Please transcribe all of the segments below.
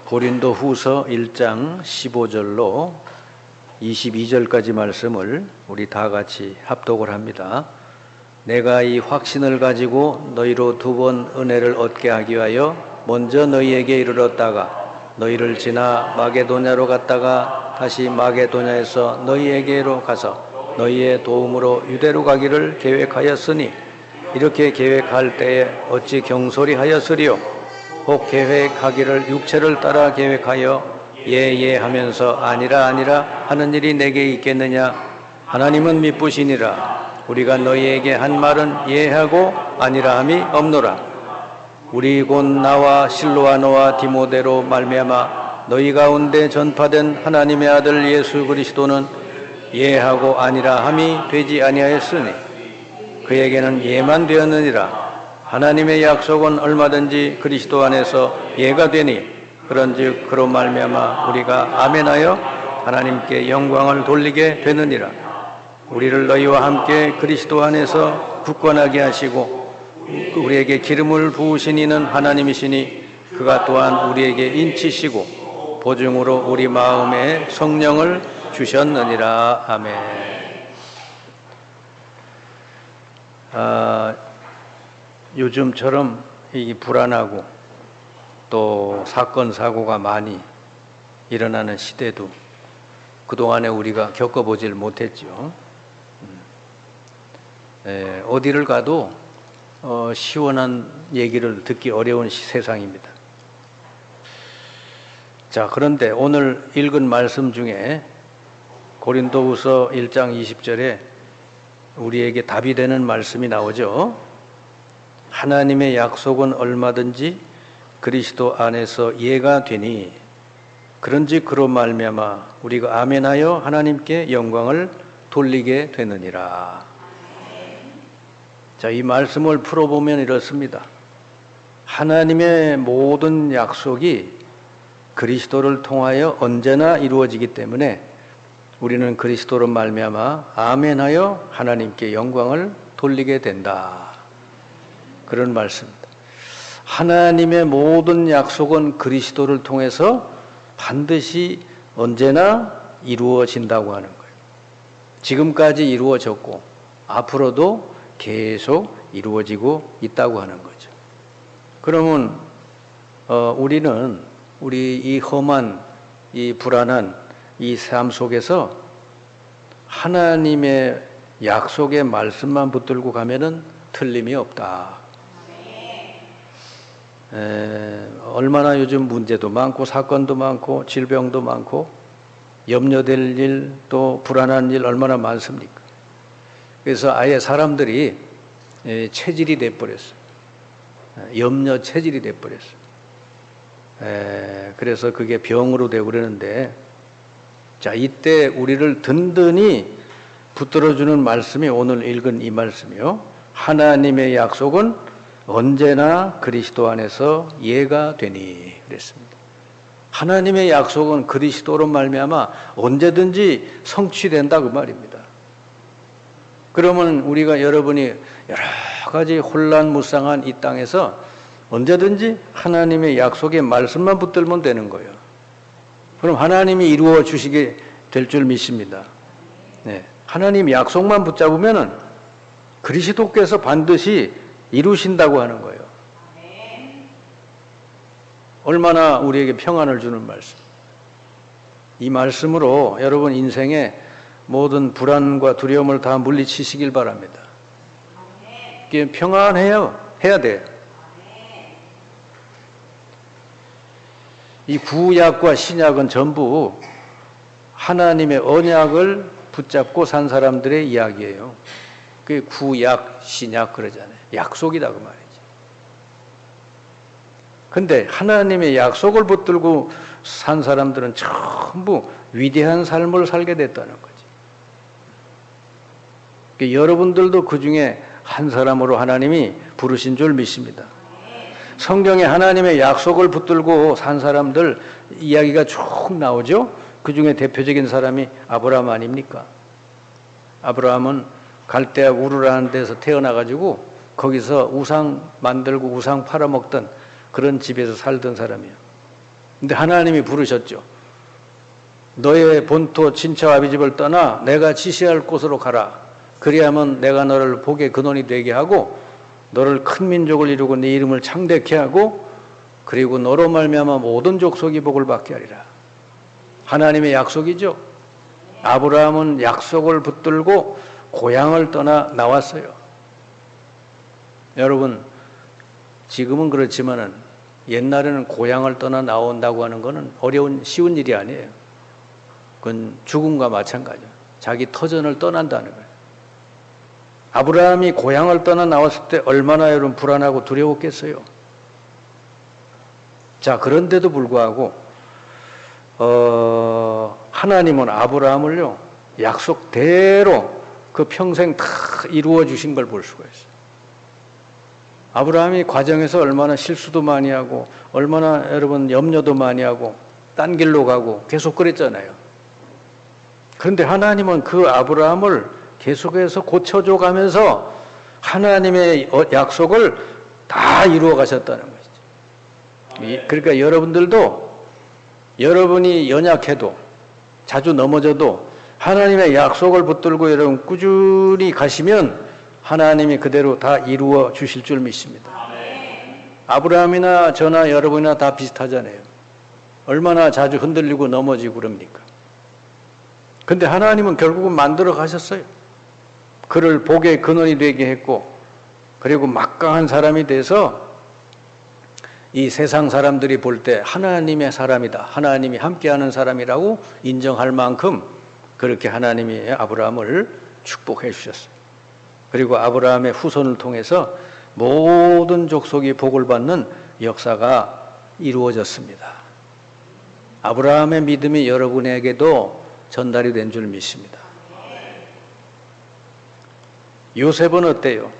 고린도 후서 1장 15절로 22절까지 말씀을 우리 다 같이 합독을 합니다. 내가 이 확신을 가지고 너희로 두 번 은혜를 얻게 하기 위하여 먼저 너희에게 이르렀다가 너희를 지나 마게도냐로 갔다가 다시 마게도냐에서 너희에게로 가서 너희의 도움으로 유대로 가기를 계획하였으니 이렇게 계획할 때에 어찌 경솔히 혹 계획하기를 육체를 따라 계획하여 예예 하면서 아니라 하는 일이 내게 있겠느냐. 하나님은 미쁘시니라. 우리가 너희에게 한 말은 예하고 아니라 함이 없노라. 우리 곧 나와 실로아노와 디모데로 말미암아 너희 가운데 전파된 하나님의 아들 예수 그리스도는 예하고 아니라 함이 되지 아니하였으니 그에게는 예만 되었느니라. 하나님의 약속은 얼마든지 그리스도 안에서 예가 되니 그런즉 그로 말미암아 우리가 아멘하여 하나님께 영광을 돌리게 되느니라. 우리를 너희와 함께 그리스도 안에서 굳건하게 하시고 우리에게 기름을 부으신 이는 하나님이시니 그가 또한 우리에게 인치시고 보증으로 우리 마음에 성령을 주셨느니라. 아멘. 요즘처럼 이 불안하고 또 사건 사고가 많이 일어나는 시대도 그동안에 우리가 겪어보질 못했죠. 어디를 가도 시원한 얘기를 듣기 어려운 세상입니다. 자, 그런데 오늘 읽은 말씀 중에 고린도후서 1장 20절에 우리에게 답이 되는 말씀이 나오죠. 하나님의 약속은 얼마든지 그리스도 안에서 예가 되니 그런즉 그로 말미암아 우리가 아멘하여 하나님께 영광을 돌리게 되느니라. 자, 이 말씀을 풀어보면 이렇습니다. 하나님의 모든 약속이 그리스도를 통하여 언제나 이루어지기 때문에 우리는 그리스도로 말미암아 아멘하여 하나님께 영광을 돌리게 된다. 그런 말씀입니다. 하나님의 모든 약속은 그리스도를 통해서 반드시 언제나 이루어진다고 하는 거예요. 지금까지 이루어졌고 앞으로도 계속 이루어지고 있다고 하는 거죠. 그러면 우리는 우리 이 험한 이 불안한 이 삶 속에서 하나님의 약속의 말씀만 붙들고 가면은 틀림이 없다. 얼마나 요즘 문제도 많고 사건도 많고 질병도 많고 염려될 일 또 불안한 일 얼마나 많습니까? 그래서 아예 사람들이 체질이 돼버렸어요. 염려 체질이 돼버렸어요. 그래서 그게 병으로 되고 그러는데, 자, 이때 우리를 든든히 붙들어주는 말씀이 오늘 읽은 이 말씀이요. 하나님의 약속은 언제나 그리스도 안에서 예가 되니 그랬습니다. 하나님의 약속은 그리스도로 말미암아 언제든지 성취된다 그 말입니다. 그러면 우리가 여러분이 여러 가지 혼란무쌍한 이 땅에서 언제든지 하나님의 약속의 말씀만 붙들면 되는 거예요. 그럼 하나님이 이루어 주시게 될 줄 믿습니다. 네. 하나님 약속만 붙잡으면은 그리스도께서 반드시 이루신다고 하는 거예요. 얼마나 우리에게 평안을 주는 말씀. 이 말씀으로 여러분 인생의 모든 불안과 두려움을 다 물리치시길 바랍니다. 평안해야 돼요. 이 구약과 신약은 전부 하나님의 언약을 붙잡고 산 사람들의 이야기예요. 그게 구약, 신약 그러잖아요. 약속이다 그 말이지. 근데 하나님의 약속을 붙들고 산 사람들은 전부 위대한 삶을 살게 됐다는 거지. 그러니까 여러분들도 그 중에 한 사람으로 하나님이 부르신 줄 믿습니다. 성경에 하나님의 약속을 붙들고 산 사람들 이야기가 쭉 나오죠. 그 중에 대표적인 사람이 아브라함 아닙니까? 아브라함은 갈대아 우르라는 데서 태어나가지고 거기서 우상 만들고 우상 팔아먹던 그런 집에서 살던 사람이에요. 근데 하나님이 부르셨죠. 너의 본토 친척 아비집을 떠나 내가 지시할 곳으로 가라. 그리하면 내가 너를 복의 근원이 되게 하고 너를 큰 민족을 이루고 네 이름을 창대케 하고 그리고 너로 말미암아 모든 족속이 복을 받게 하리라. 하나님의 약속이죠. 아브라함은 약속을 붙들고 고향을 떠나 나왔어요. 여러분, 지금은 그렇지만은 옛날에는 고향을 떠나 나온다고 하는 것은 쉬운 일이 아니에요. 그건 죽음과 마찬가지예요. 자기 터전을 떠난다는 거예요. 아브라함이 고향을 떠나 나왔을 때 얼마나 여러분 불안하고 두려웠겠어요. 자, 그런데도 불구하고 하나님은 아브라함을요 약속대로 그 평생 다 이루어 주신 걸 볼 수가 있어요. 아브라함이 과정에서 얼마나 실수도 많이 하고 얼마나 여러분 염려도 많이 하고 딴 길로 가고 계속 그랬잖아요. 그런데 하나님은 그 아브라함을 계속해서 고쳐줘 가면서 하나님의 약속을 다 이루어 가셨다는 것이죠. 그러니까 여러분들도 여러분이 연약해도 자주 넘어져도 하나님의 약속을 붙들고 여러분 꾸준히 가시면 하나님이 그대로 다 이루어 주실 줄 믿습니다. 아브라함이나 저나 여러분이나 다 비슷하잖아요. 얼마나 자주 흔들리고 넘어지고 그럽니까? 근데 하나님은 결국은 만들어 가셨어요. 그를 복의 근원이 되게 했고 그리고 막강한 사람이 돼서 이 세상 사람들이 볼 때 하나님의 사람이다. 하나님이 함께하는 사람이라고 인정할 만큼 그렇게 하나님이 아브라함을 축복해 주셨어요. 그리고 아브라함의 후손을 통해서 모든 족속이 복을 받는 역사가 이루어졌습니다. 아브라함의 믿음이 여러분에게도 전달이 된 줄 믿습니다. 요셉은 어때요?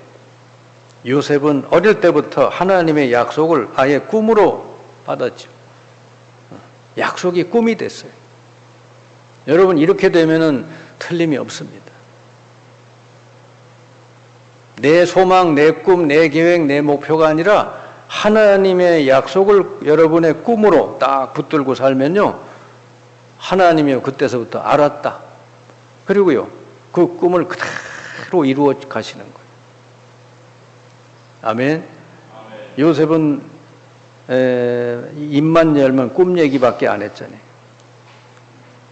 요셉은 어릴 때부터 하나님의 약속을 아예 꿈으로 받았죠. 약속이 꿈이 됐어요. 여러분 이렇게 되면은 틀림이 없습니다. 내 소망, 내 꿈, 내 계획, 내 목표가 아니라 하나님의 약속을 여러분의 꿈으로 딱 붙들고 살면요 하나님이요 그때서부터 알았다. 그리고요 그 꿈을 그대로 이루어 가시는 거예요. 아멘. 요셉은 입만 열면 꿈 얘기밖에 안 했잖아요.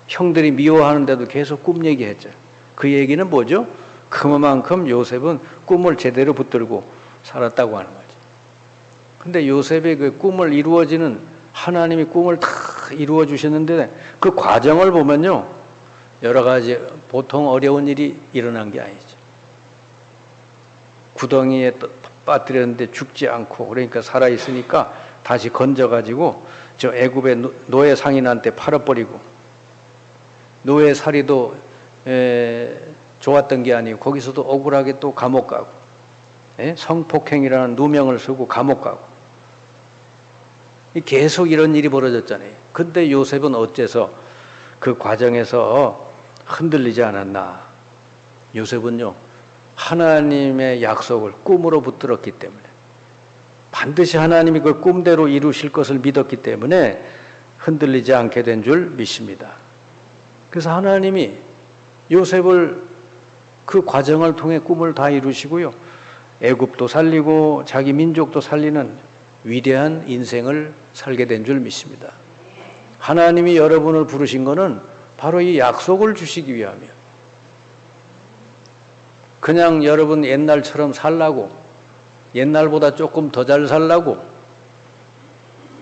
형들이 미워하는데도 계속 꿈 얘기했죠. 그 얘기는 뭐죠? 그만큼 요셉은 꿈을 제대로 붙들고 살았다고 하는 거죠. 근데 요셉의 그 꿈을 이루어지는 하나님이 꿈을 다 이루어 주셨는데 그 과정을 보면요 여러 가지 보통 어려운 일이 일어난 게 아니죠. 구덩이에 빠뜨렸는데 죽지 않고 그러니까 살아 있으니까 다시 건져 가지고 저 애굽의 노예 상인한테 팔아버리고 노예 살이도 좋았던 게 아니고 거기서도 억울하게 또 감옥 가고 성폭행이라는 누명을 쓰고 감옥 가고 계속 이런 일이 벌어졌잖아요. 근데 요셉은 어째서 그 과정에서 흔들리지 않았나? 요셉은요 하나님의 약속을 꿈으로 붙들었기 때문에 반드시 하나님이 그걸 꿈대로 이루실 것을 믿었기 때문에 흔들리지 않게 된 줄 믿습니다. 그래서 하나님이 요셉을 그 과정을 통해 꿈을 다 이루시고요 애굽도 살리고 자기 민족도 살리는 위대한 인생을 살게 된 줄 믿습니다. 하나님이 여러분을 부르신 것은 바로 이 약속을 주시기 위함이에요. 그냥 여러분 옛날처럼 살라고 옛날보다 조금 더 잘 살라고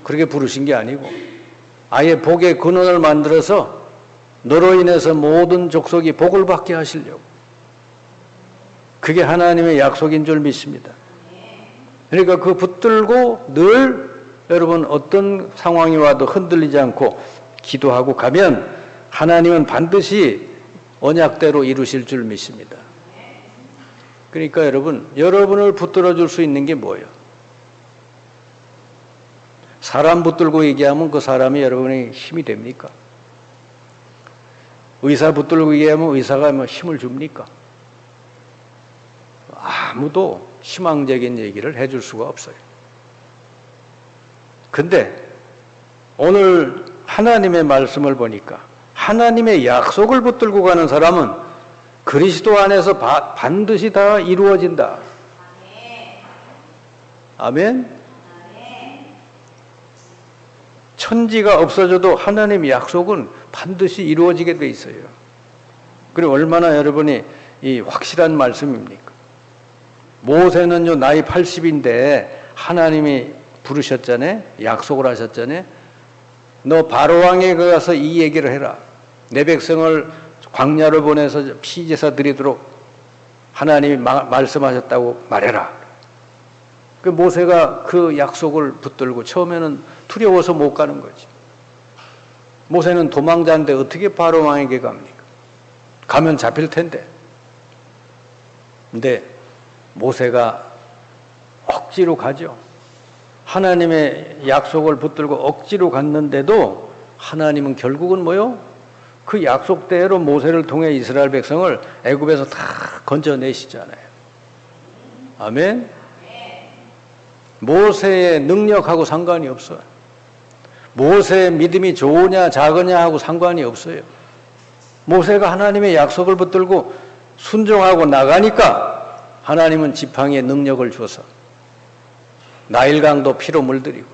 그렇게 부르신 게 아니고 아예 복의 근원을 만들어서 너로 인해서 모든 족속이 복을 받게 하시려고 그게 하나님의 약속인 줄 믿습니다. 그러니까 그 붙들고 늘 여러분 어떤 상황이 와도 흔들리지 않고 기도하고 가면 하나님은 반드시 언약대로 이루실 줄 믿습니다. 그러니까 여러분을 붙들어 줄 수 있는 게 뭐예요? 사람 붙들고 얘기하면 그 사람이 여러분의 힘이 됩니까? 의사 붙들고 얘기하면 의사가 뭐 힘을 줍니까? 아무도 희망적인 얘기를 해줄 수가 없어요. 근데 오늘 하나님의 말씀을 보니까 하나님의 약속을 붙들고 가는 사람은 그리스도 안에서 반드시 다 이루어진다. 아멘. 천지가 없어져도 하나님의 약속은 반드시 이루어지게 돼 있어요. 그리고 얼마나 여러분이 이 확실한 말씀입니까? 모세는요 나이 80인데 하나님이 부르셨잖아요. 약속을 하셨잖아요. 너 바로왕에 가서 이 얘기를 해라. 내 백성을 광야로 보내서 피제사 드리도록 하나님이 말씀하셨다고 말해라. 그 모세가 그 약속을 붙들고 처음에는 두려워서 못 가는 거지. 모세는 도망자인데 어떻게 바로왕에게 갑니까? 가면 잡힐 텐데. 근데 모세가 억지로 가죠. 하나님의 약속을 붙들고 억지로 갔는데도 하나님은 결국은 뭐요? 그 약속대로 모세를 통해 이스라엘 백성을 애굽에서 다 건져내시잖아요. 아멘. 모세의 능력하고 상관이 없어요. 모세의 믿음이 좋으냐 작으냐 하고 상관이 없어요. 모세가 하나님의 약속을 붙들고 순종하고 나가니까 하나님은 지팡이에 능력을 줘서 나일강도 피로 물들이고,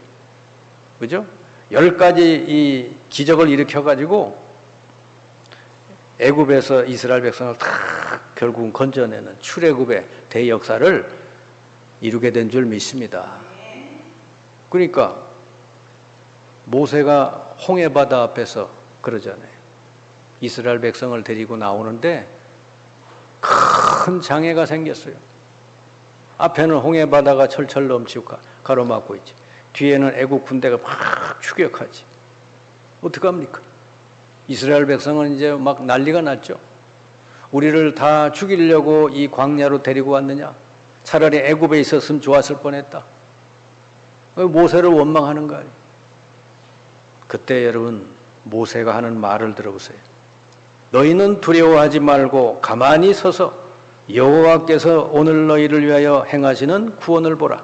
그죠? 10가지 이 기적을 일으켜가지고 애굽에서 이스라엘 백성을 다 결국은 건져내는 출애굽의 대역사를 이루게 된 줄 믿습니다. 그러니까 모세가 홍해바다 앞에서 그러잖아요. 이스라엘 백성을 데리고 나오는데 큰 장애가 생겼어요. 앞에는 홍해바다가 철철 넘치고 가로막고 있지. 뒤에는 애국 군대가 막 추격하지. 어떡합니까? 이스라엘 백성은 이제 막 난리가 났죠. 우리를 다 죽이려고 이 광야로 데리고 왔느냐? 차라리 애굽에 있었으면 좋았을 뻔했다. 모세를 원망하는 거 아니에요. 그때 여러분 모세가 하는 말을 들어보세요. 너희는 두려워하지 말고 가만히 서서 여호와께서 오늘 너희를 위하여 행하시는 구원을 보라.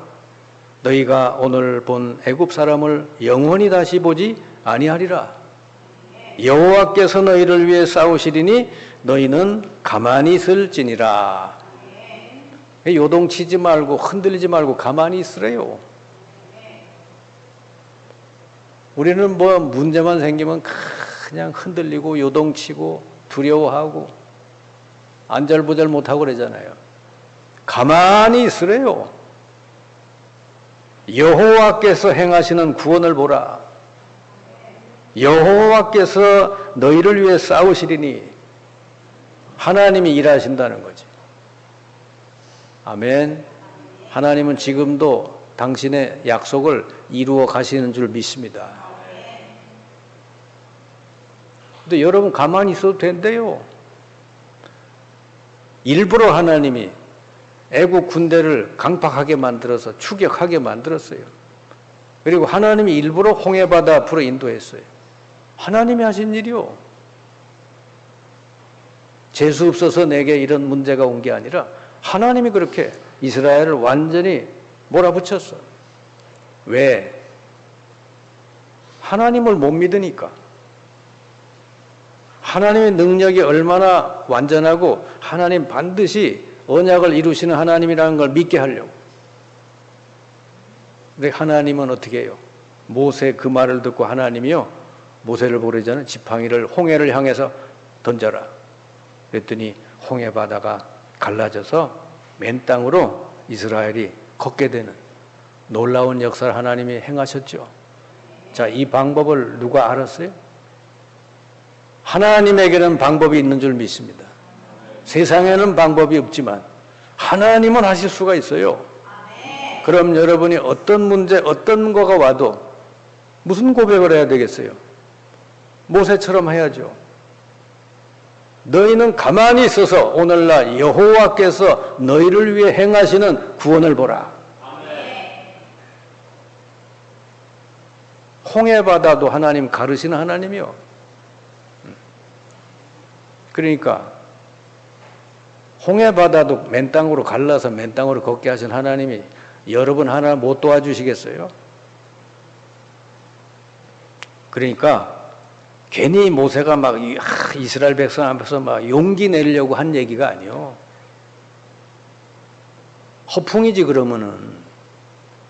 너희가 오늘 본 애굽 사람을 영원히 다시 보지 아니하리라. 여호와께서 너희를 위해 싸우시리니 너희는 가만히 있을지니라. 요동치지 말고 흔들리지 말고 가만히 있으래요. 우리는 뭐 문제만 생기면 그냥 흔들리고 요동치고 두려워하고 안절부절 못하고 그러잖아요. 가만히 있으래요. 여호와께서 행하시는 구원을 보라. 여호와께서 너희를 위해 싸우시리니 하나님이 일하신다는 거지. 아멘. 하나님은 지금도 당신의 약속을 이루어 가시는 줄 믿습니다. 근데 여러분 가만히 있어도 된대요. 일부러 하나님이 애국 군대를 강팍하게 만들어서 추격하게 만들었어요. 그리고 하나님이 일부러 홍해바다 앞으로 인도했어요. 하나님이 하신 일이요. 재수 없어서 내게 이런 문제가 온 게 아니라 하나님이 그렇게 이스라엘을 완전히 몰아붙였어. 왜? 하나님을 못 믿으니까. 하나님의 능력이 얼마나 완전하고 하나님 반드시 언약을 이루시는 하나님이라는 걸 믿게 하려고. 근데 하나님은 어떻게 해요? 모세 그 말을 듣고 하나님이요 모세를 보내자는 지팡이를 홍해를 향해서 던져라. 그랬더니 홍해 바다가 갈라져서 맨 땅으로 이스라엘이 걷게 되는 놀라운 역사를 하나님이 행하셨죠. 자, 이 방법을 누가 알았어요? 하나님에게는 방법이 있는 줄 믿습니다. 세상에는 방법이 없지만 하나님은 하실 수가 있어요. 그럼 여러분이 어떤 문제, 어떤 거가 와도 무슨 고백을 해야 되겠어요? 모세처럼 해야죠. 너희는 가만히 있어서 오늘날 여호와께서 너희를 위해 행하시는 구원을 보라. 홍해바다도 하나님 가르시는 하나님이요. 그러니까 홍해바다도 맨 땅으로 갈라서 맨 땅으로 걷게 하신 하나님이 여러분 하나 못 도와주시겠어요? 그러니까 괜히 모세가 막 이스라엘 백성 앞에서 막 용기 내려고 한 얘기가 아니요. 허풍이지. 그러면은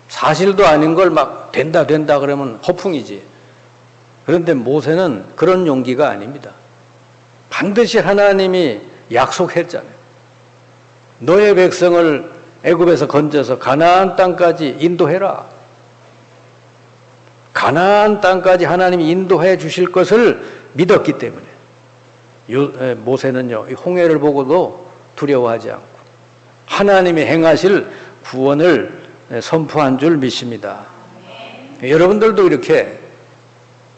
사실도 아닌 걸 막 된다 그러면 허풍이지. 그런데 모세는 그런 용기가 아닙니다. 반드시 하나님이 약속했잖아요. 너의 백성을 애굽에서 건져서 가나안 땅까지 인도해라. 가나안 땅까지 하나님이 인도해 주실 것을 믿었기 때문에 모세는요, 홍해를 보고도 두려워하지 않고 하나님이 행하실 구원을 선포한 줄 믿습니다. 여러분들도 이렇게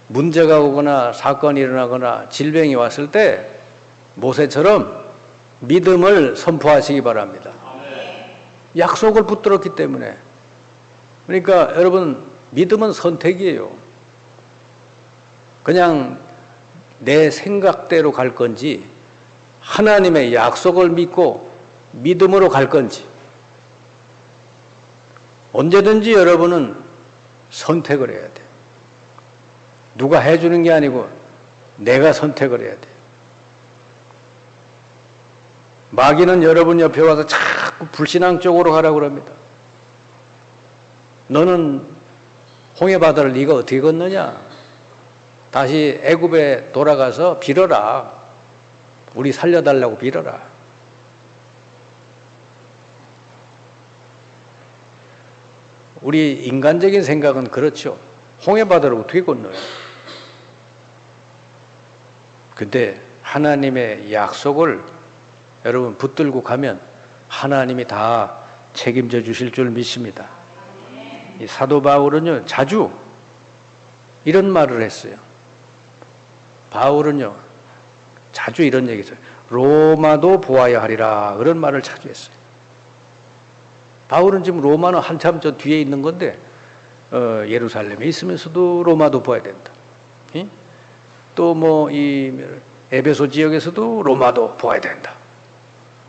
문제가 오거나 사건이 일어나거나 질병이 왔을 때 모세처럼 믿음을 선포하시기 바랍니다. 약속을 붙들었기 때문에. 그러니까 여러분, 믿음은 선택이에요. 그냥 내 생각대로 갈 건지 하나님의 약속을 믿고 믿음으로 갈 건지 언제든지 여러분은 선택을 해야 돼요. 누가 해주는 게 아니고 내가 선택을 해야 돼요. 마귀는 여러분 옆에 와서 자꾸 불신앙 쪽으로 가라고 합니다. 너는 홍해바다를 네가 어떻게 건너냐? 다시 애굽에 돌아가서 빌어라. 우리 살려달라고 빌어라. 우리 인간적인 생각은 그렇죠. 홍해바다를 어떻게 건너요? 근데 하나님의 약속을 여러분 붙들고 가면 하나님이 다 책임져 주실 줄 믿습니다. 이 사도 바울은요, 자주 이런 말을 했어요. 바울은요, 자주 이런 얘기 했어요. 로마도 보아야 하리라. 그런 말을 자주 했어요. 바울은 지금 로마는 한참 저 뒤에 있는 건데, 예루살렘에 있으면서도 로마도 보아야 된다. 또 뭐, 이 에베소 지역에서도 로마도 보아야 된다.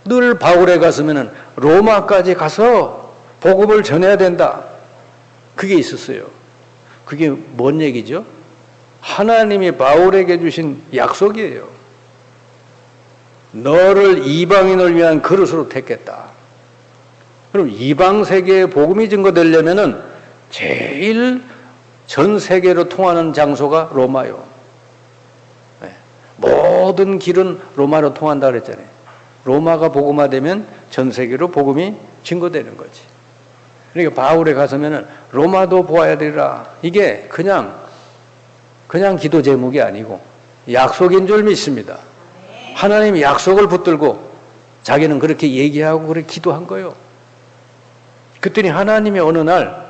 늘 바울에 갔으면은 로마까지 가서 복음을 전해야 된다. 그게 있었어요. 그게 뭔 얘기죠? 하나님이 바울에게 주신 약속이에요. 너를 이방인을 위한 그릇으로 택했다. 그럼 이방 세계에 복음이 증거되려면은 제일 전 세계로 통하는 장소가 로마요. 네. 모든 길은 로마로 통한다 그랬잖아요. 로마가 복음화되면 전 세계로 복음이 증거되는 거지. 그러니까 바울에 가서면은 로마도 보아야 되리라. 이게 그냥 기도 제목이 아니고 약속인 줄 믿습니다. 하나님이 약속을 붙들고 자기는 그렇게 얘기하고 그렇게 기도한 거예요. 그랬더니 하나님이 어느 날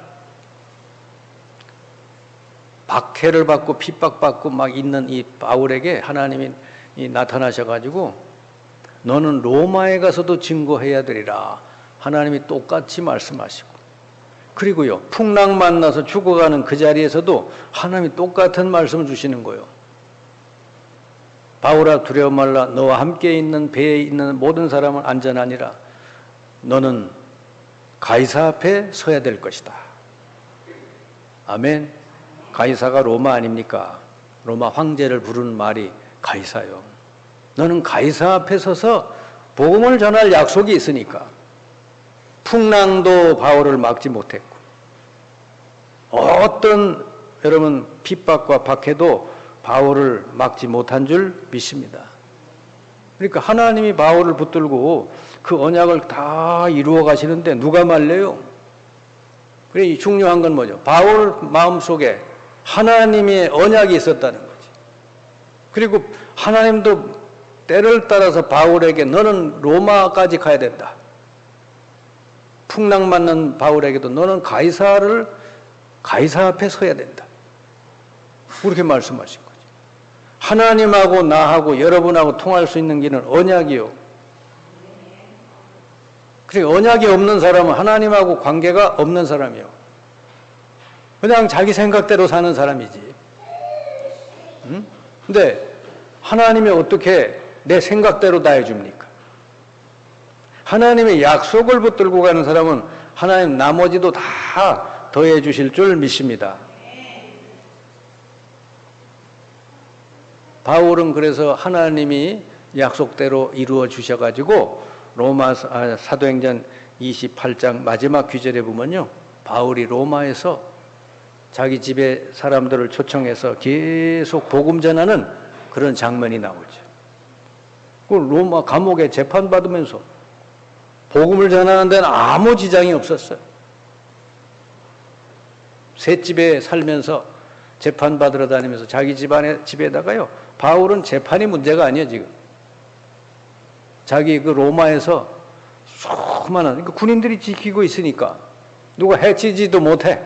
박해를 받고 핍박받고 막 있는 이 바울에게 하나님이 나타나셔가지고 너는 로마에 가서도 증거해야 되리라. 하나님이 똑같이 말씀하시고 그리고요, 풍랑 만나서 죽어가는 그 자리에서도 하나님이 똑같은 말씀을 주시는 거예요. 바울아 두려워 말라. 너와 함께 있는 배에 있는 모든 사람은 안전하니라. 너는 가이사 앞에 서야 될 것이다. 아멘. 가이사가 로마 아닙니까? 로마 황제를 부르는 말이 가이사요. 너는 가이사 앞에 서서 복음을 전할 약속이 있으니까. 풍랑도 바울을 막지 못했고 어떤 여러분 핍박과 박해도 바울을 막지 못한 줄 믿습니다. 그러니까 하나님이 바울을 붙들고 그 언약을 다 이루어 가시는데 누가 말려요? 그래 중요한 건 뭐죠? 바울 마음속에 하나님의 언약이 있었다는 거지. 그리고 하나님도 때를 따라서 바울에게 너는 로마까지 가야 된다. 풍랑 맞는 바울에게도 너는 가이사 앞에 서야 된다. 그렇게 말씀하신 거죠. 하나님하고 나하고 여러분하고 통할 수 있는 길은 언약이요. 그러니까 언약이 없는 사람은 하나님하고 관계가 없는 사람이요. 그냥 자기 생각대로 사는 사람이지. 근데 하나님이 어떻게 내 생각대로 다 해줍니까? 하나님의 약속을 붙들고 가는 사람은 하나님 나머지도 다 더해 주실 줄 믿습니다. 바울은 그래서 하나님이 약속대로 이루어 주셔가지고 사도행전 28장 마지막 귀절에 보면요, 바울이 로마에서 자기 집에 사람들을 초청해서 계속 복음 전하는 그런 장면이 나오죠. 그 로마 감옥에 재판받으면서 복음을 전하는 데는 아무 지장이 없었어요. 셋집에 살면서 재판받으러 다니면서 자기 집에다가요, 바울은 재판이 문제가 아니에요, 지금. 자기 그 로마에서 수많은, 그러니까 군인들이 지키고 있으니까 누가 해치지도 못해.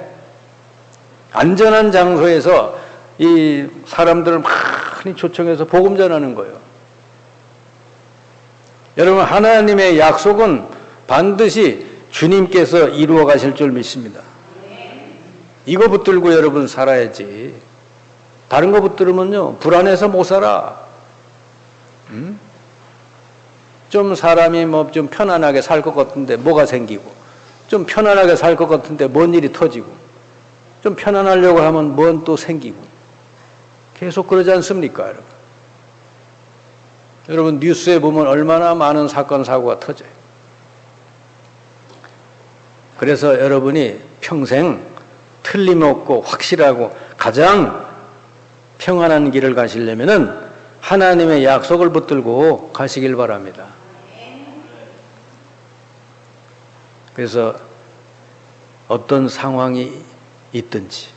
안전한 장소에서 이 사람들을 많이 초청해서 복음 전하는 거예요. 여러분, 하나님의 약속은 반드시 주님께서 이루어 가실 줄 믿습니다. 이거 붙들고 여러분 살아야지. 다른 거 붙들면요, 불안해서 못 살아. 좀 사람이 뭐 좀 편안하게 살 것 같은데 뭐가 생기고, 좀 편안하게 살 것 같은데 뭔 일이 터지고, 좀 편안하려고 하면 뭔 또 생기고, 계속 그러지 않습니까, 여러분? 여러분, 뉴스에 보면 얼마나 많은 사건 사고가 터져요. 그래서 여러분이 평생 틀림없고 확실하고 가장 평안한 길을 가시려면은 하나님의 약속을 붙들고 가시길 바랍니다. 그래서 어떤 상황이 있든지,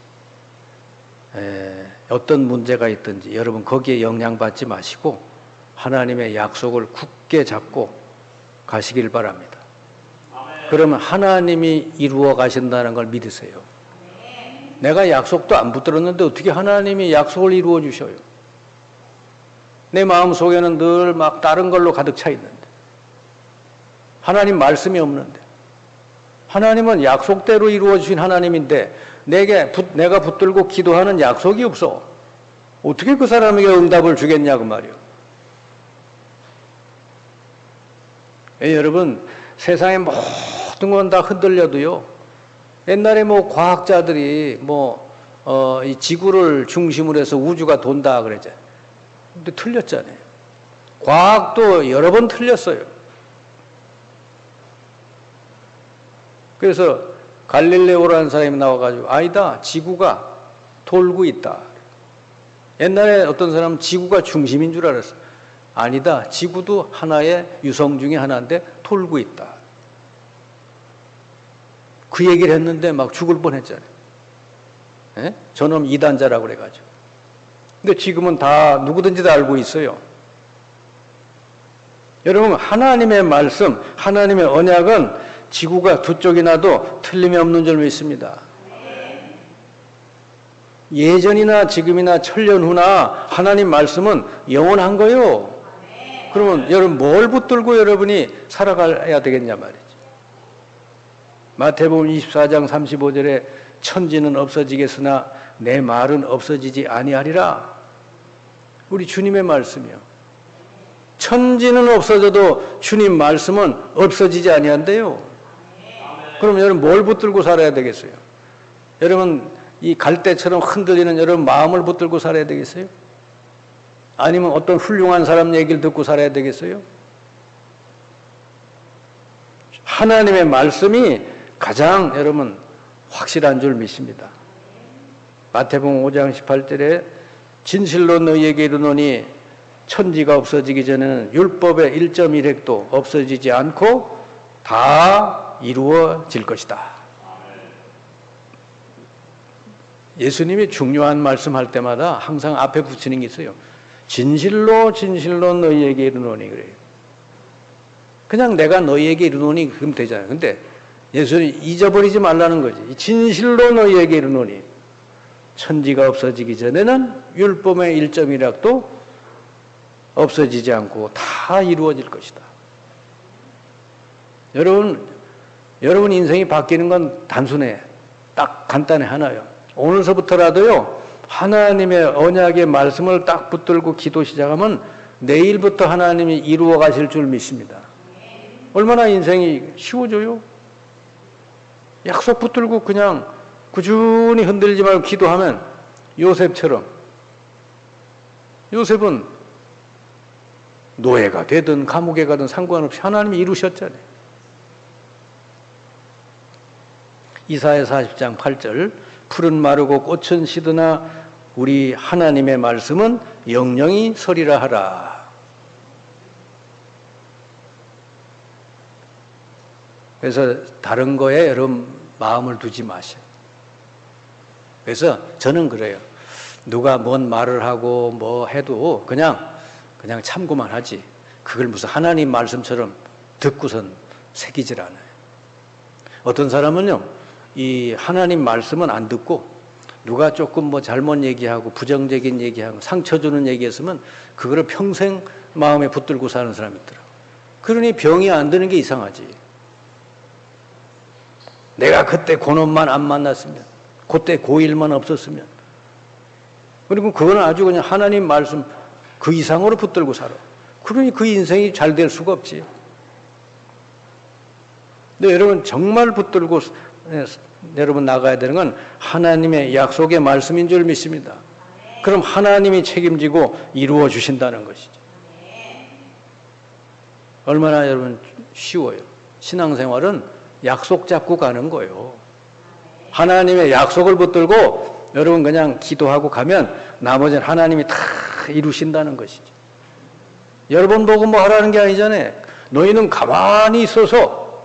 어떤 문제가 있든지 여러분 거기에 영향받지 마시고 하나님의 약속을 굳게 잡고 가시길 바랍니다. 그러면 하나님이 이루어 가신다는 걸 믿으세요. 내가 약속도 안 붙들었는데 어떻게 하나님이 약속을 이루어 주셔요? 내 마음속에는 늘 막 다른 걸로 가득 차 있는데, 하나님 말씀이 없는데, 하나님은 약속대로 이루어 주신 하나님인데 내가 붙들고 기도하는 약속이 없어. 어떻게 그 사람에게 응답을 주겠냐 그 말이요. 여러분, 세상의 모든 건 다 흔들려도요, 옛날에 뭐 과학자들이 이 지구를 중심으로 해서 우주가 돈다 그러잖아요. 근데 틀렸잖아요. 과학도 여러 번 틀렸어요. 그래서 갈릴레오라는 사람이 나와가지고 아니다, 지구가 돌고 있다. 옛날에 어떤 사람은 지구가 중심인 줄 알았어요. 아니다, 지구도 하나의 유성 중에 하나인데 돌고 있다. 그 얘기를 했는데 막 죽을 뻔했잖아요. 저놈 이단자라고 그래가지고. 근데 지금은 다 누구든지 다 알고 있어요. 여러분, 하나님의 말씀, 하나님의 언약은 지구가 두 쪽이 나도 틀림이 없는 줄 믿습니다. 예전이나 지금이나 천년 후나 하나님 말씀은 영원한 거요. 그러면 여러분 뭘 붙들고 여러분이 살아가야 되겠냐 말이죠. 마태복음 24장 35절에 천지는 없어지겠으나 내 말은 없어지지 아니하리라. 우리 주님의 말씀이요. 천지는 없어져도 주님 말씀은 없어지지 아니한대요. 그럼 여러분 뭘 붙들고 살아야 되겠어요? 여러분 이 갈대처럼 흔들리는 여러분 마음을 붙들고 살아야 되겠어요? 아니면 어떤 훌륭한 사람 얘기를 듣고 살아야 되겠어요? 하나님의 말씀이 가장 여러분 확실한 줄 믿습니다. 마태복음 5장 18절에 진실로 너희에게 이르노니 천지가 없어지기 전에는 율법의 1.1획도 없어지지 않고 다 이루어질 것이다. 예수님이 중요한 말씀할 때마다 항상 앞에 붙이는 게 있어요. 진실로 진실로 너희에게 이르노니 그래요. 그냥 내가 너희에게 이르노니 그럼 되잖아요. 근데 예수님이 잊어버리지 말라는 거지. 진실로 너희에게 이르노니 천지가 없어지기 전에는 율법의 1.1획도 없어지지 않고 다 이루어질 것이다. 여러분 인생이 바뀌는 건 단순해. 딱 간단해 하나요. 오늘서부터라도요, 하나님의 언약의 말씀을 딱 붙들고 기도 시작하면 내일부터 하나님이 이루어 가실 줄 믿습니다. 얼마나 인생이 쉬워져요? 약속 붙들고 그냥 꾸준히 흔들리지 말고 기도하면 요셉처럼 요셉은 노예가 되든 감옥에 가든 상관없이 하나님이 이루셨잖아요. 이사야 40장 8절 풀은 마르고 꽃은 시드나 우리 하나님의 말씀은 영영이 서리라 하라. 그래서 다른 거에 여러분 마음을 두지 마세요. 그래서 저는 그래요. 누가 뭔 말을 하고 뭐 해도 그냥 참고만 하지. 그걸 무슨 하나님 말씀처럼 듣고선 새기질 않아요. 어떤 사람은요, 이 하나님 말씀은 안 듣고 누가 조금 뭐 잘못 얘기하고 부정적인 얘기하고 상처 주는 얘기했으면 그거를 평생 마음에 붙들고 사는 사람이 있더라고요. 그러니 병이 안 드는 게 이상하지. 내가 그때 그놈만 안 만났으면, 그때 고1만 없었으면, 그리고 그건 아주 그냥 하나님 말씀 그 이상으로 붙들고 살아. 그러니 그 인생이 잘 될 수가 없지. 근데 여러분 정말 붙들고 여러분 나가야 되는 건 하나님의 약속의 말씀인 줄 믿습니다. 그럼 하나님이 책임지고 이루어 주신다는 것이죠. 얼마나 여러분 쉬워요. 신앙생활은 약속 잡고 가는 거예요. 하나님의 약속을 붙들고 여러분 그냥 기도하고 가면 나머지는 하나님이 다 이루신다는 것이죠. 여러분 보고 뭐 하라는 게 아니잖아요. 너희는 가만히 있어서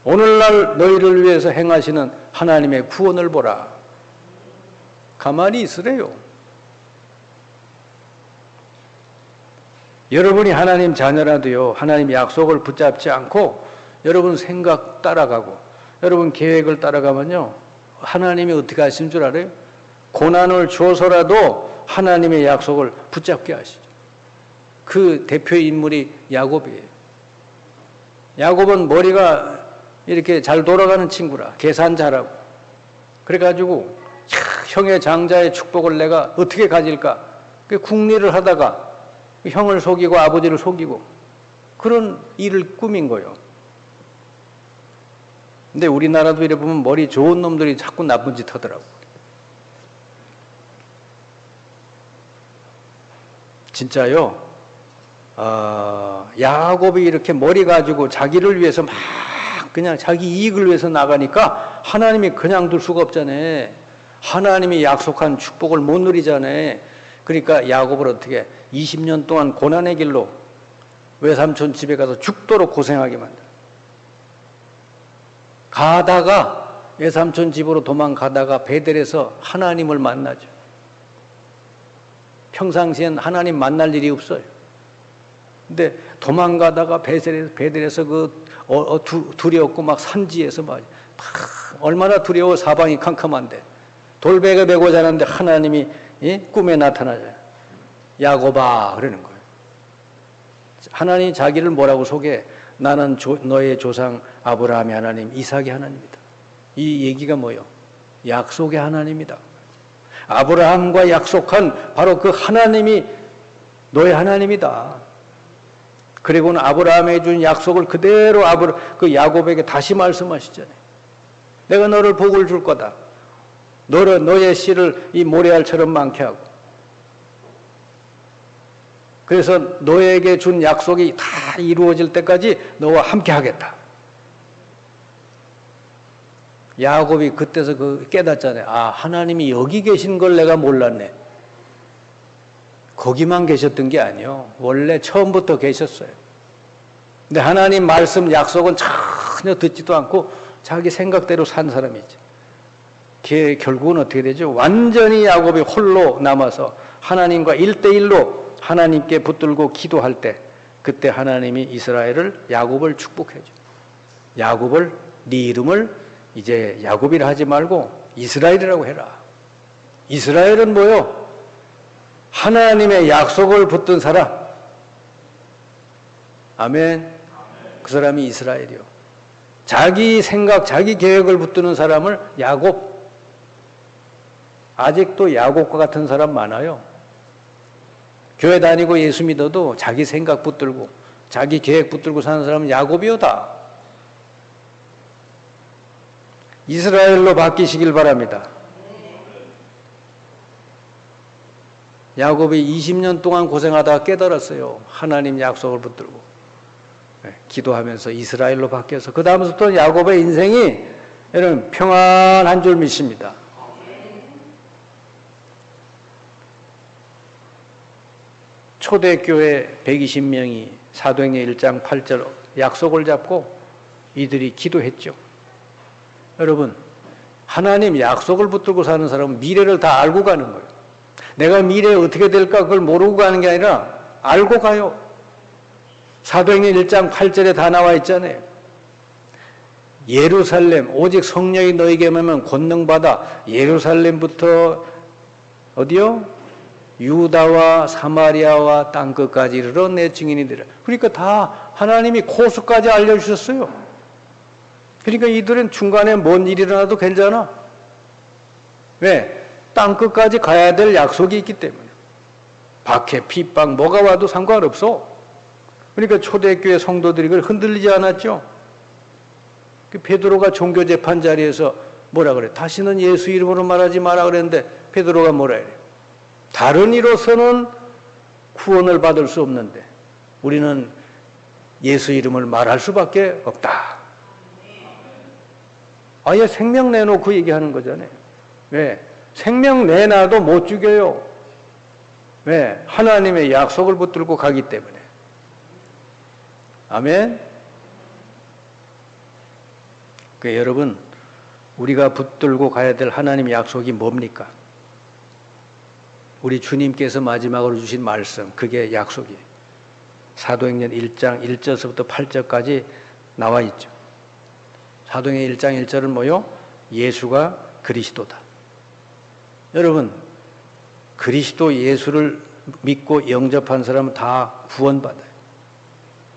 오늘날 너희를 위해서 행하시는 하나님의 구원을 보라. 가만히 있으래요. 여러분이 하나님 자녀라도요, 하나님 약속을 붙잡지 않고 여러분 생각 따라가고 여러분 계획을 따라가면요, 하나님이 어떻게 하신 줄 알아요? 고난을 줘서라도 하나님의 약속을 붙잡게 하시죠. 그 대표 인물이 야곱이에요. 야곱은 머리가 이렇게 잘 돌아가는 친구라, 계산 잘하고. 그래가지고 형의 장자의 축복을 내가 어떻게 가질까? 궁리를 하다가 형을 속이고 아버지를 속이고 그런 일을 꾸민 거예요. 근데 우리나라도 이래 보면 머리 좋은 놈들이 자꾸 나쁜 짓 하더라고. 진짜요. 야곱이 이렇게 머리 가지고 자기를 위해서 막 그냥 자기 이익을 위해서 나가니까 하나님이 그냥 둘 수가 없잖아요. 하나님이 약속한 축복을 못 누리잖아요. 그러니까 야곱을 어떻게 20년 동안 고난의 길로 외삼촌 집에 가서 죽도록 고생하게 만들어. 가다가 외삼촌 집으로 도망가다가 베델에서 하나님을 만나죠. 평상시엔 하나님 만날 일이 없어요. 근데 도망가다가 베델에서 두려웠고 막 산지에서 막 얼마나 두려워. 사방이 캄캄한데 돌베개 메고 자는데 하나님이 꿈에 나타나잖아요. 야곱아 그러는 거예요. 하나님이 자기를 뭐라고 소개해? 나는 너의 조상 아브라함의 하나님, 이삭의 하나님이다. 이 얘기가 뭐예요? 약속의 하나님이다. 아브라함과 약속한 바로 그 하나님이 너의 하나님이다. 그리고는 아브라함에 준 약속을 그대로 그 야곱에게 다시 말씀하시잖아요. 내가 너를 복을 줄 거다. 너의 씨를 이 모래알처럼 많게 하고. 그래서 너에게 준 약속이 다 이루어질 때까지 너와 함께 하겠다. 야곱이 그때서 깨닫잖아요. 하나님이 여기 계신 걸 내가 몰랐네. 거기만 계셨던 게 아니에요. 원래 처음부터 계셨어요. 근데 하나님 말씀 약속은 전혀 듣지도 않고 자기 생각대로 산 사람이죠. 결국은 어떻게 되죠? 완전히 야곱이 홀로 남아서 하나님과 1대1로 하나님께 붙들고 기도할 때 그때 하나님이 야곱을 축복해줘. 야곱을 네 이름을 이제 야곱이라 하지 말고 이스라엘이라고 해라. 이스라엘은 뭐요? 하나님의 약속을 붙든 사람. 아멘. 그 사람이 이스라엘이요. 자기 생각, 자기 계획을 붙드는 사람을 야곱. 아직도 야곱과 같은 사람 많아요. 교회 다니고 예수 믿어도 자기 생각 붙들고 자기 계획 붙들고 사는 사람은 야곱이요다. 이스라엘로 바뀌시길 바랍니다. 야곱이 20년 동안 고생하다가 깨달았어요. 하나님 약속을 붙들고 기도하면서 이스라엘로 바뀌어서 그 다음부터 야곱의 인생이 여러분 평안한 줄 믿습니다. 초대교회 120명이 사도행전 1장 8절 약속을 잡고 이들이 기도했죠. 여러분, 하나님 약속을 붙들고 사는 사람은 미래를 다 알고 가는 거예요. 내가 미래에 어떻게 될까 그걸 모르고 가는 게 아니라 알고 가요. 사도행전 1장 8절에 다 나와 있잖아요. 예루살렘 오직 성령이 너에게 임하면 권능받아 예루살렘부터 어디요? 유다와 사마리아와 땅끝까지 이르러 내 증인이 되라. 그러니까 다 하나님이 코스까지 알려주셨어요. 그러니까 이들은 중간에 뭔 일이 일어나도 괜찮아. 왜? 땅끝까지 가야 될 약속이 있기 때문에. 박해, 핍박, 뭐가 와도 상관없어. 그러니까 초대교회 성도들이 그걸 흔들리지 않았죠. 베드로가 종교재판 자리에서 뭐라 그래? 다시는 예수 이름으로 말하지 마라 그랬는데 베드로가 뭐라 그래? 다른 이로서는 구원을 받을 수 없는데 우리는 예수 이름을 말할 수밖에 없다. 아예 생명 내놓고 얘기하는 거잖아요. 왜? 생명 내놔도 못 죽여요. 왜? 하나님의 약속을 붙들고 가기 때문에. 아멘. 그 여러분, 우리가 붙들고 가야 될 하나님의 약속이 뭡니까? 우리 주님께서 마지막으로 주신 말씀, 그게 약속이에요. 사도행전 1장 1절서부터 8절까지 나와 있죠. 사도행전 1장 1절은 뭐요? 예수가 그리스도다. 여러분, 그리스도 예수를 믿고 영접한 사람은 다 구원받아요.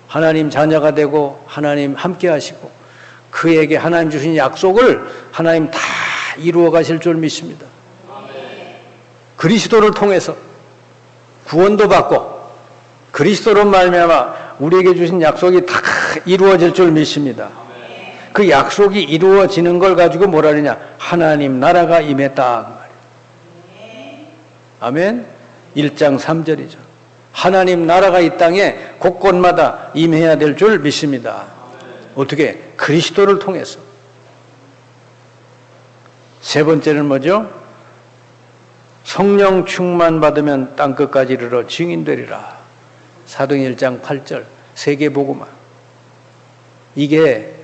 하나님 자녀가 되고 하나님 함께 하시고 그에게 하나님 주신 약속을 하나님 다 이루어 가실 줄 믿습니다. 그리스도를 통해서 구원도 받고 그리스도로 말미암아 우리에게 주신 약속이 다 이루어질 줄 믿습니다. 그 약속이 이루어지는 걸 가지고 뭐라 그러냐? 하나님 나라가 임했다. 아멘. 1장 3절이죠. 하나님 나라가 이 땅에 곳곳마다 임해야 될 줄 믿습니다. 어떻게? 그리스도를 통해서. 세 번째는 뭐죠? 성령 충만 받으면 땅끝까지 이르러 증인되리라. 사도행전 1장 8절 세계복음화. 이게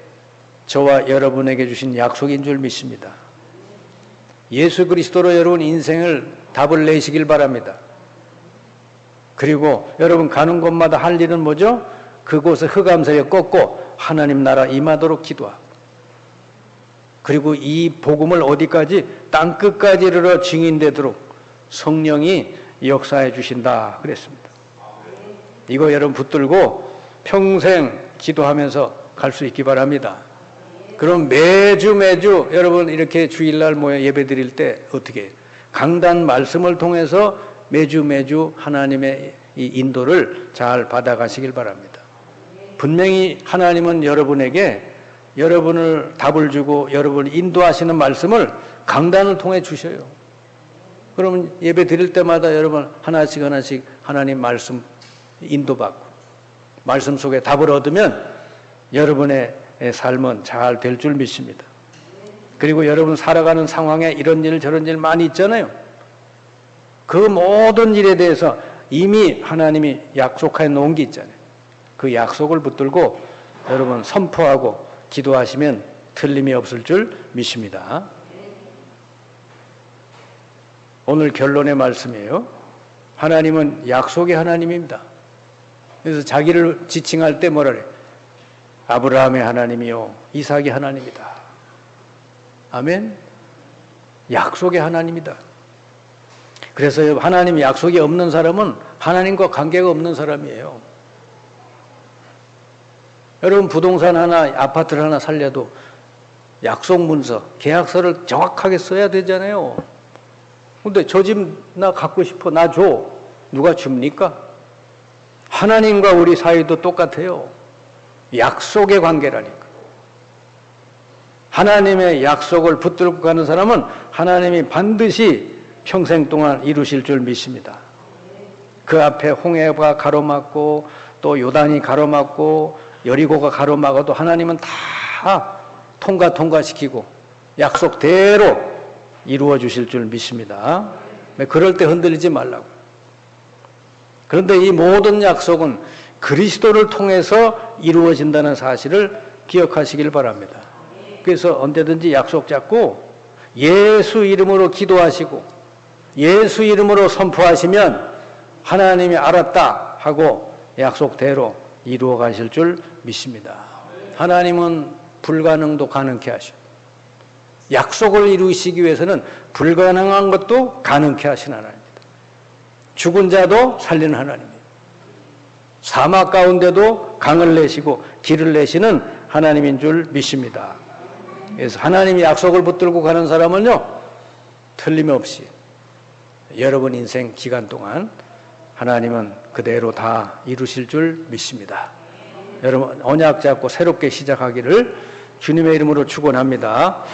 저와 여러분에게 주신 약속인 줄 믿습니다. 예수 그리스도로 여러분 인생을 답을 내시길 바랍니다. 그리고 여러분 가는 곳마다 할 일은 뭐죠? 그곳에 흑암석에 꺾고 하나님 나라 임하도록 기도하고 그리고 이 복음을 어디까지? 땅끝까지 이르러 증인되도록 성령이 역사해 주신다 그랬습니다. 이거 여러분 붙들고 평생 기도하면서 갈 수 있기 바랍니다. 그럼 매주 여러분 이렇게 주일날 모여 예배 드릴 때 어떻게 강단 말씀을 통해서 매주 하나님의 이 인도를 잘 받아가시길 바랍니다. 분명히 하나님은 여러분에게 여러분을 답을 주고 여러분을 인도하시는 말씀을 강단을 통해 주셔요. 그러면 예배 드릴 때마다 여러분 하나씩 하나님 말씀 인도받고 말씀 속에 답을 얻으면 여러분의 삶은 잘 될 줄 믿습니다. 그리고 여러분 살아가는 상황에 이런 일 저런 일 많이 있잖아요. 그 모든 일에 대해서 이미 하나님이 약속해 놓은 게 있잖아요. 그 약속을 붙들고 여러분 선포하고 기도하시면 틀림이 없을 줄 믿습니다. 오늘 결론의 말씀이에요. 하나님은 약속의 하나님입니다. 그래서 자기를 지칭할 때 뭐라 그래요? 아브라함의 하나님이요 이삭의 하나님이다. 아멘. 약속의 하나님이다. 그래서 하나님 약속이 없는 사람은 하나님과 관계가 없는 사람이에요. 여러분 부동산 하나 아파트를 하나 살려도 약속 문서 계약서를 정확하게 써야 되잖아요. 근데 저 집 나 갖고 싶어 나 줘. 누가 줍니까? 하나님과 우리 사이도 똑같아요. 약속의 관계라니까. 하나님의 약속을 붙들고 가는 사람은 하나님이 반드시 평생 동안 이루실 줄 믿습니다. 그 앞에 홍해가 가로막고 또 요단이 가로막고 여리고가 가로막아도 하나님은 다 통과시키고 약속대로 이루어 주실 줄 믿습니다. 그럴 때 흔들리지 말라고. 그런데 이 모든 약속은 그리스도를 통해서 이루어진다는 사실을 기억하시길 바랍니다. 그래서 언제든지 약속 잡고 예수 이름으로 기도하시고 예수 이름으로 선포하시면 하나님이 알았다 하고 약속대로 이루어 가실 줄 믿습니다. 하나님은 불가능도 가능케 하시고 약속을 이루시기 위해서는 불가능한 것도 가능케 하신 하나님입니다. 죽은 자도 살리는 하나님입니다. 사막 가운데도 강을 내시고 길을 내시는 하나님인 줄 믿습니다. 그래서 하나님이 약속을 붙들고 가는 사람은요, 틀림없이 여러분 인생 기간 동안 하나님은 그대로 다 이루실 줄 믿습니다. 여러분 언약 잡고 새롭게 시작하기를 주님의 이름으로 축원합니다.